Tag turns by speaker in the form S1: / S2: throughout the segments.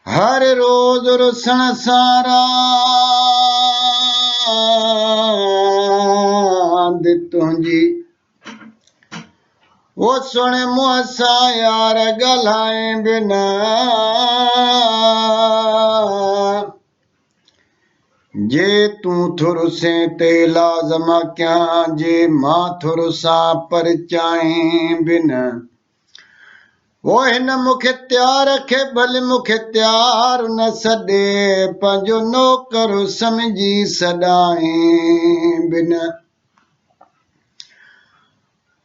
S1: हर रोज रुसण सारा तुंहिंजी वो सुण मुसा यार गलाए बिना जे तू थुरसे ते लाज़मा क्या जे मां थुरसा पर चाहे बिना वो हिन मूंखे तयार रखे भले मूंखे तयार न सॾे पंहिंजो नौकर समझी सॾाए बिना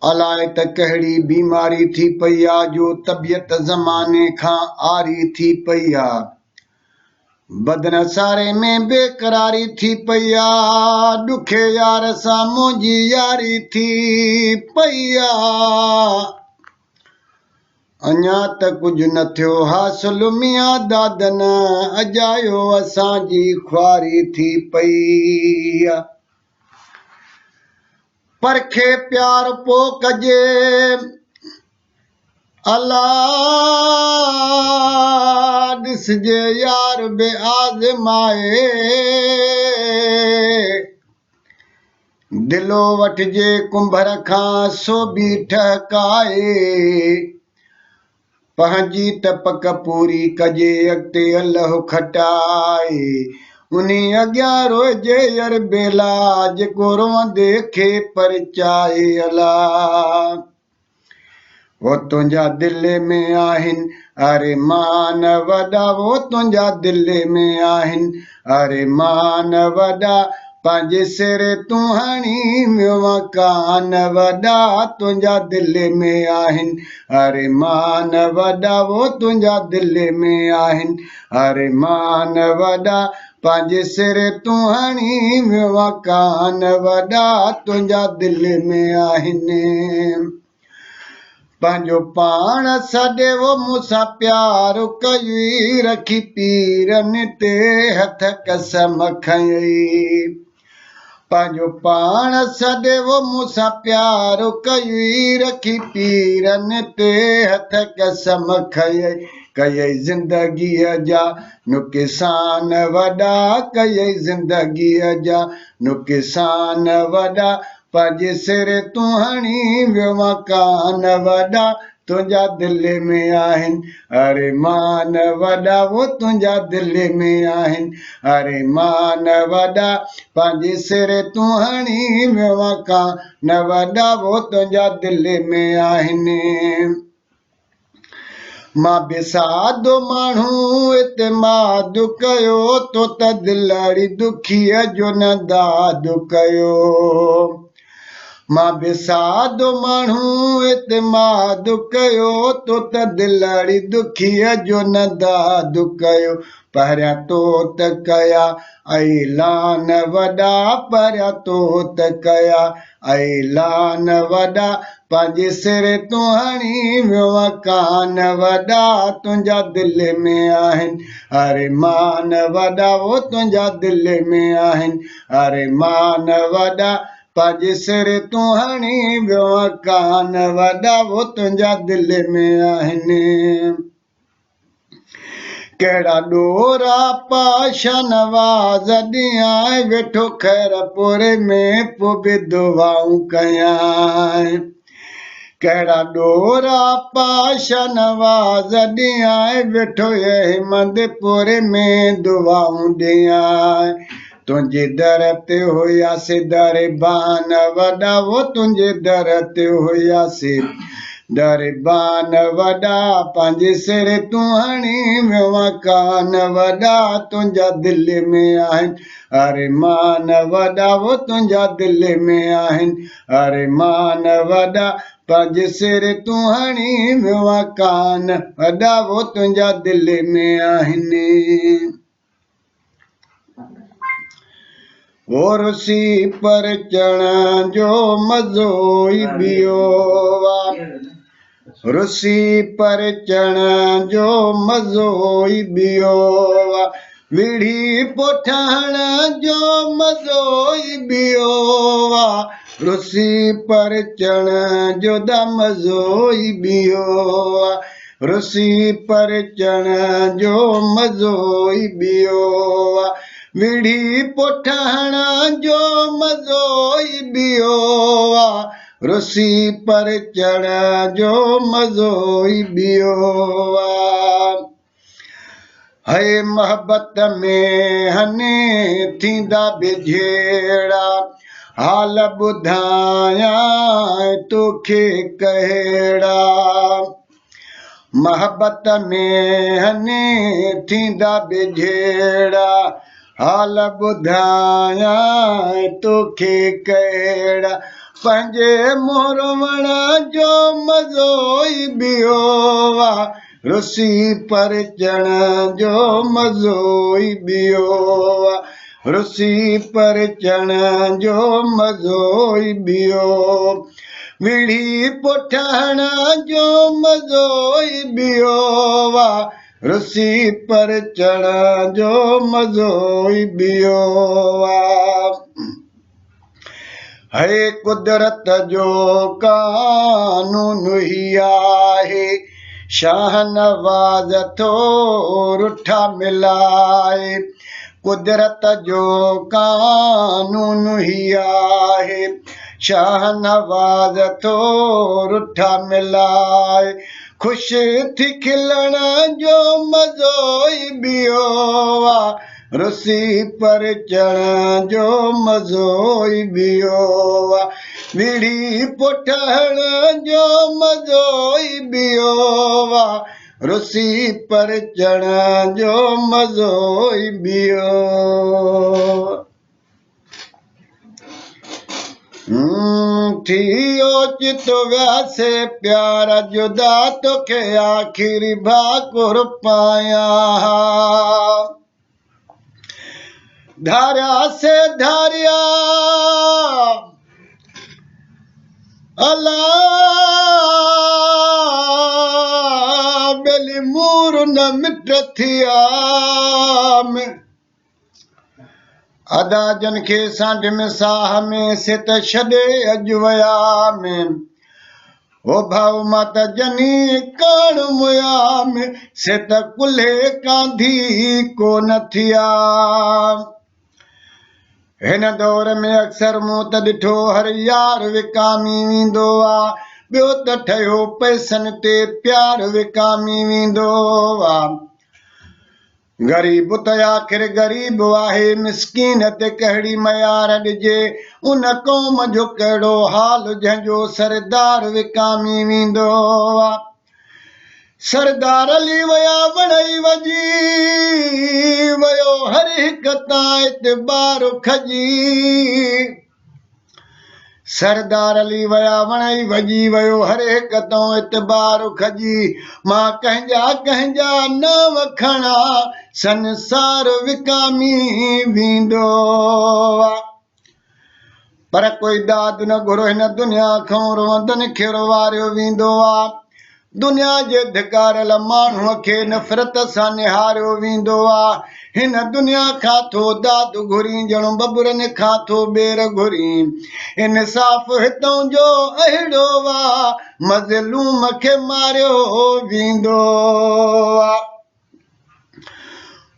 S1: अलाए त कहिड़ी बीमारी थी पई आ जो तबियत ज़माने खां आरी थी पई आ बदन सारे में बेकरारी थी पई आ ॾुखे यार सां मुंहिंजी यारी थी पई आ अञा त कुझु न थियो हासिल मियां दादन अजायो असांजी ख्वारी थी पई आ परखे प्यार पो कजे अला ॾिसजे यार बे आज़माए दिलो वठजे कुंभर खां सो बि ठकाए पंहिंजी टपक पूरी कजे अॻिते अल्लाह खटाए उनी अॻियां रोजे यार बेला जेको रोंदे खे परचाए अला वो तुंहिंजा दिल में आहिनि अरे मान वॾा वो तुंहिंजा दिल में आहिनि अरे मान वॾा पंहिंजे सिर तूं हणी मकान वॾा तुंहिंजा दिल में आहिनि अरे मान वॾा वो तुंहिंजा दिल में आहिनि अरे मान वॾा पंहिंजे सिर तूं हणी मकान वॾा तुंहिंजा दिल में आहिनि पंहिंजो पाण सॾे वो मूंसां प्यार कई रखी पीरनि ते हथ कसम खई पंहिंजो पाण सॾे वो मूंसां प्यार कई रखी पीरनि ते हथ कसम खई कई ज़िंदगीअ जा नुक़सान वॾा कई ज़िंदगीअ जा नुक़सान वॾा पंहिंजे सिर तूं हणी मकान वॾा तुंहिंजा दिल में आहिनि अरे मान वॾा वो तुंहिंजा दिल में आहिनि अरे मान वॾा पंहिंजे सिर तूं हणी मकान वॾा वो तुंहिंजा दिल में आहिनि मां बि सादो माण्हू इतमाद कयो तो त दिलाड़ी दुखीअ जो न दाद कयो मां बि सादो माण्हू इतमाद कयो तो त दिलाड़ी दुखीअ जो न दाद कयो पहिरियां तो त कया ऐलान वॾा पहिरियां तो त कया ऐलान वॾा पंहिंजे सिर तूं हणी मकान वॾा तुंहिंजा दिल में आहिनि अरे मान वॾा वो तुंहिंजा दिल में आहिनि अरे मान वॾा पंहिंजे सिर तूं हणी मकान वॾा वो तुंहिंजा दिल में आहिनि कहिड़ा ॾोरा पाशा नवाज़ ॾियां वेठो खैरपुर में पोइ बि दुआऊं कयां कहिड़ा ॾोरा पाशा नवाज़ ॾियां वेठो अहमदपुर में दुआऊं ॾियां तुंहिंजे दर ते हुयासीं दरबान वॾा वो तुंहिंजे दर ते हुयासीं दरबान वॾा पंहिंजे सिर तूं हणी मकान वॾा तुंहिंजा दिल में आहिनि अरे मान वॾा वो तुंहिंजा दिल में आहिनि अरे मान वॾा पंहिंजे सिर तूं हणी मकान वॾा वो तुंहिंजा दिल में आहिनि रुसी पर चढ़ण जो मज़ो ई ॿियो रुसी पर चढ़ण जो मज़ो ई ॿियो विढ़ी पोइ ठहण जो मज़ो ई ॿियो रुसी परचण जो दा मज़ो ई ॿियो आहे, रुसी परचण जो मज़ो ई ॿियो आहे, विढ़ी पुठण जो मज़ो ई ॿियो आहे, रुसी परचण जो मज़ो ई ॿियो आहे। है मोहब्बत में हने थींदा बिझेड़ा, हाल ॿुधायां तोखे कहिड़ा, मोहब्बत में हने थींदा बिझेड़ा, हाल ॿुधायां तोखे कहिड़ा, पंहिंजे मोरवण जो मज़ो ई ॿियो आहे, रुसी परचण जो मज़ो ई ॿियो आहे, रुसी परचण जो मज़ो ई ॿियो, विढ़ी पुठण जो मज़ो ई ॿियो आहे, रुसी परचण जो मज़ो ई ॿियो आहे। है कुदरत जो कानून ही आहे, शाह नवाज़ थो रुठा मिलाए, कुदरत जो कानून ही आहे, शाह नवाज़ थो रुठा मिलाए, ख़ुशि थी खिलण जो मज़ो ई ॿियो आहे, रुसी परचण जो मज़ो ई ॿियो आहे, विढ़ी पुठण जो मज़ो ई ॿियो आहे, रुसी परचण जो मज़ो ई ॿियो। थियो चितो व्यासे प्यारा जुदा तोखे आख़िरी भाकुर पायां, धारिया से धारिया अला बेली मूर न मिट थिया में, अदा जन खे सांढ में साह में सित छॾे अॼु विया में, ओ भाऊ माता जनी कण मुया में, सित कुल्हे कांधी कोन थिया। हिन दौर में अक्सर मूं त ॾिठो हर यार विकामी वेंदो आहे, ॿियो त ठहियो पैसनि ते प्यार विकामी वेंदो आहे, ग़रीब त आख़िर ग़रीब आहे, मिसकीन ते कहिड़ी मयार ॾिजे, उन क़ौम जो कहिड़ो हाल जंहिंजो सरदार विकामी वेंदो आहे, सरदार अली वया वणई वॼी वयो हर हिक तां एतबार खजी, सरदार अली वया वणई वॼी वयो हर हिक तां एतबार खजी, मां कंहिंजा न वखणा संसार विकामी वेंदो आहे, पर कोई दाद न घुरो हिन दुनिया खां रोंदनि खे वारियो वेंदो आहे, दुनिया जे धिकारल माण्हूअ खे नफ़रत सां निहारियो वेंदो आहे, हिन दुनिया खां थो दाद घुरी ॼणो बबरनि खां थो ॿेर घुरी, इंसाफ़ हितां जो अहिड़ो आहे मज़लूम खे मारियो वेंदो आहे।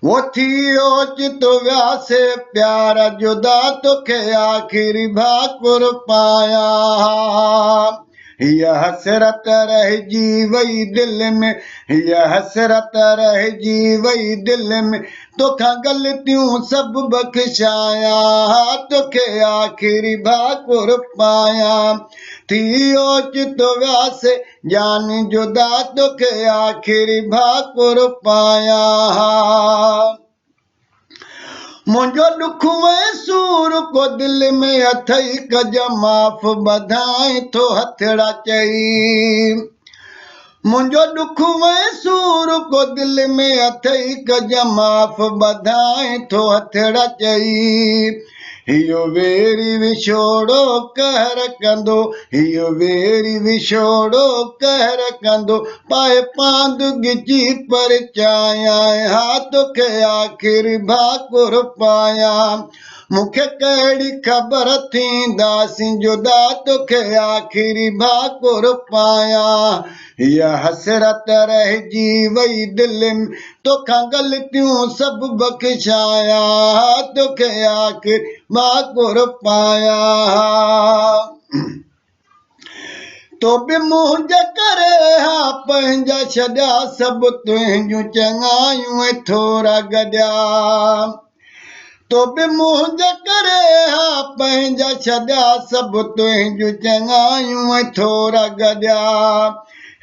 S1: वो थियो चितो व्यासे प्यारा जुदा तोखे आख़िरी भाकुर पायां, हीअ हसरत रहिजी वई दिलि में, हीअ हसरत रहिजी वई दिलि में, तोखां ग़लतियूं सभु बख़्शायां, तोखे आख़िरी भाकुर पायां, थियो चितो व्यासे जान जुदा तोखे आख़िरी भाकुर पायां, मुंहिंजो ॾुख ऐं सूर को दिलि में अथई कज माफ़ ॿधाए थो हथड़ा चई, मुंहिंजो ॾुख ऐं सूर को दिलि में अथई कज माफ़ ॿधाए थो हथड़ा चई, हियो वेरी विछोड़ो कहर कंदो, हियो वेरी विछोड़ो कहर कंदो, पाए पांद गिची परचायां, हा तोखे आख़िर भाकुर पायां, मूंखे कहिड़ी ख़बर थींदासीं जुदा तोखे आख़िरी भाकुर पायां हीअ हसरत रहिजी वई दिलि में तोखां ग़लतियूं सभु बख़्शायां तोखे आख़िरी भाकुर पायां तो बि मुंहिंजे करे हा पंहिंजा छॾिया सभु तुंहिंजूं चङायूं थोरा गॾिया तो बि मुंहिंजे करे हा पंहिंजा छॾिया सभु तुंहिंजूं चङायूं थोरा गॾिया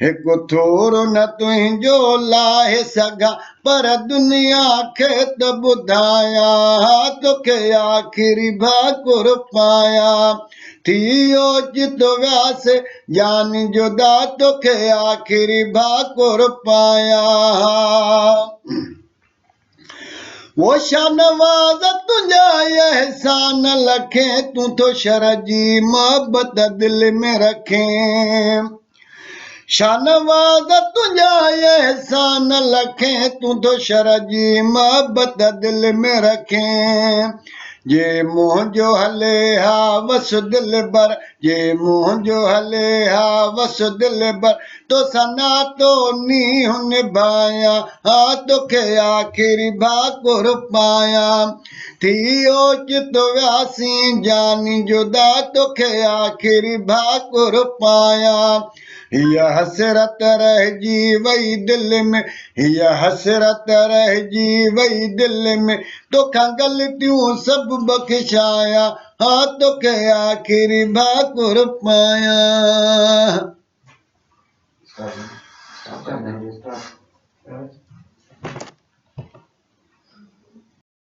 S1: हिकु थोरो न तुंहिंजो लाहे सघां पर दुनिया खे त ॿुधायां तोखे आख़िरी भाकुर पायां थियो चित व्यास जान जुदा तोखे आख़िरी भाकुर पायां वो शानवाज़ तुंहिंजा एहसान लखे तूं तो शर जी मोहबत दिलि में रखे शानवाज़ तुंहिंजा एहसान लखे तूं तो शर जी मोहबत दिलि में रखे जे मुंहिंजो हले हा वस दिलि भर जे मुंहिंजो हले हा वस दिलि भर तोसां नातो नींहुं निभायां हा तोखे आख़िरी भाकुर पायां थियो चित व्यासीं जानी जुदा तोखे आख़िरी भाकुर पायां हीअ हसरत रहिजी वई दिलि में हीअ हसरत रहिजी वई दिलि में तोखां ग़लतियूं सभु बख़्शायां हा तोखे आख़िरी भाकुर पायां